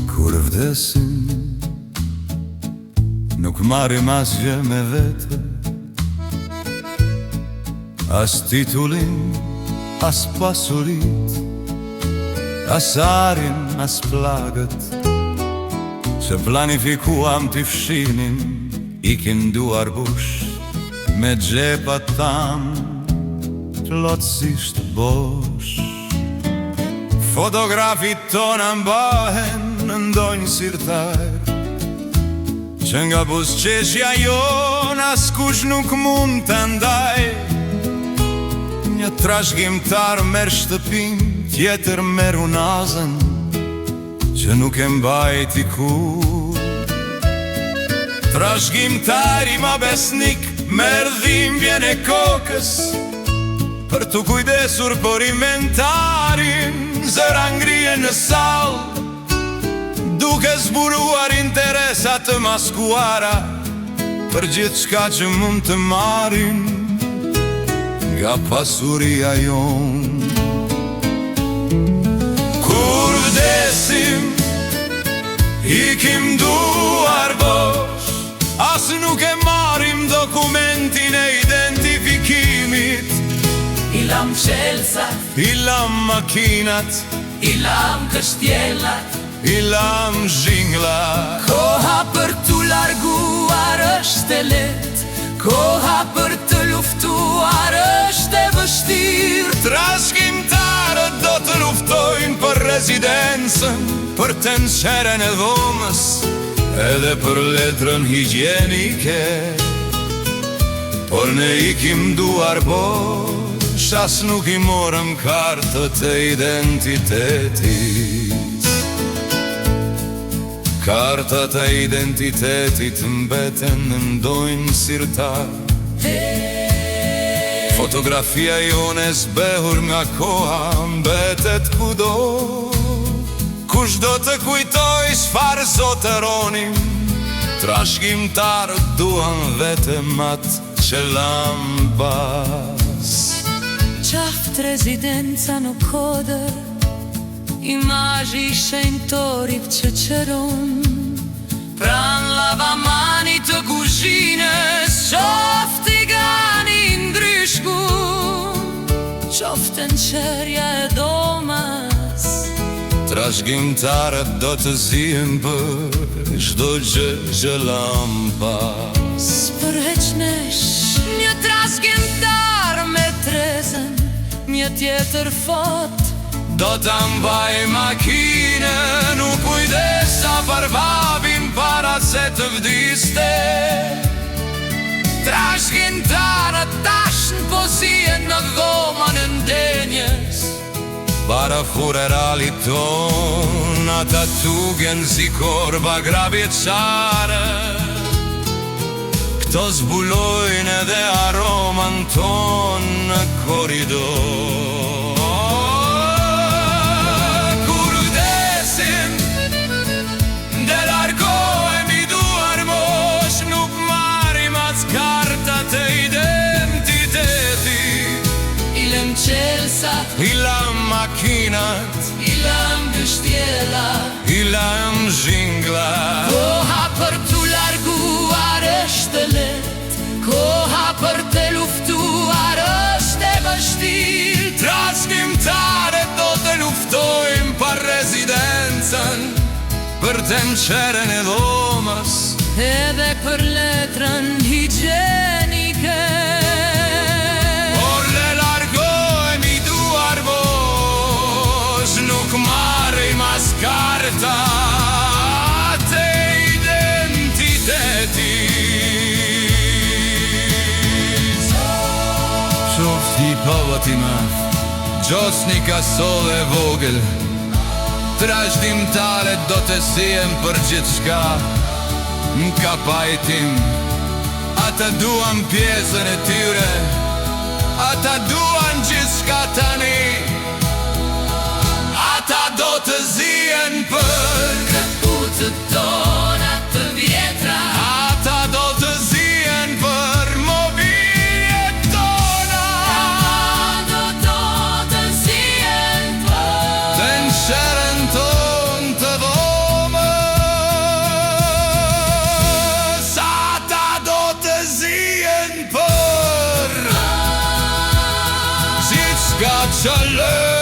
Kur vdesim, nuk marrim asgjë me vete, as titullin, as pasurit, as arin, as plagët që planifikuam t'i fshinin, ikin duar bush me gjepat tam plotësisht bosh. Fotografit tona mbahen në ndonjë sirtar, që nga buzëqeshja jon askush nuk mund të ndaj. Një trashëgimtar merr shtëpin, tjetër merr unazën që nuk e mbajti kur. Trashëgimtari ma besnik merr dhimbjen e kokës, për t'u kujdesur për inventarin. Zëra ngrien në sallë, duke zburuar interesa të maskuara për gjithçka që mund të marrin nga pasuria jon. Kur vdesim, ikim duar bosh, as nuk e marrim dokumentin e identifikimit. Ilam qelsat, Ilam makinat, ilam kështjellat, ilam zhingla. koha për t'u larguar është e let, koha për të luftuar është e vështirë. Trashëgimtarët do të luftojnë për rezidencën, për tenqeren e dhomës, edhe për letrën higjienike. Por ne ikim duar bosh, as nuk i morëm kartët e identitetit. Kartët e identitetit mbeten në ndonjë sirtar. Fotografia jone zbehur nga koha mbetet kudo. Kush do të kujdoj çfarë zotëronim, trashëgimtarët duan vetëm atë që lambas. Qaft rezidenca në kodër, imazhi i shenjtorit që qëron, pran lavamani të kuzhinës, qoft i gani ndryshku, qoft në qërja e domas. Trashëgimtarët do të zihen për çdo gjë që lampas. Për heq nesh, një trashëgimtar me trezën, një tjetër fot, do të mbaj makinën, u kujdesa për babin para se të vdiste. Trashëgimtarët tash në pozien në dhomën e ndenjes, para fureralit ton, ata tugen si korba gravjeçare. Këto zbulojnë edhe aroman ton në korridor. Kur vdesim, nde largohemi duar mosh, nuk marrim as kartat e identitetit. ilam qelsat, Ilam makinat, ilam kështjellat, ilam zhingla. koha për t'u larguar është e let, koha për të luftuar është e vështirë. Trashëgimtarët do të luftojnë për rezidencën, për tenqeren e dhomës, edhe për letrën higjienike. por le largohemi duar bosh, nuk marrim as kartat e identitetit. Qofti povët i madh, gjosni kasole e vogël, trashëgimtarët do të zihen për gjithçka. M'ka pajtim, ata duan pjesën e tyre, ata duan gjithçka tani. Ata do të zihen për Këputët tona të vjetra, ata do të zihen për mobiljet tona. do të zihen qalë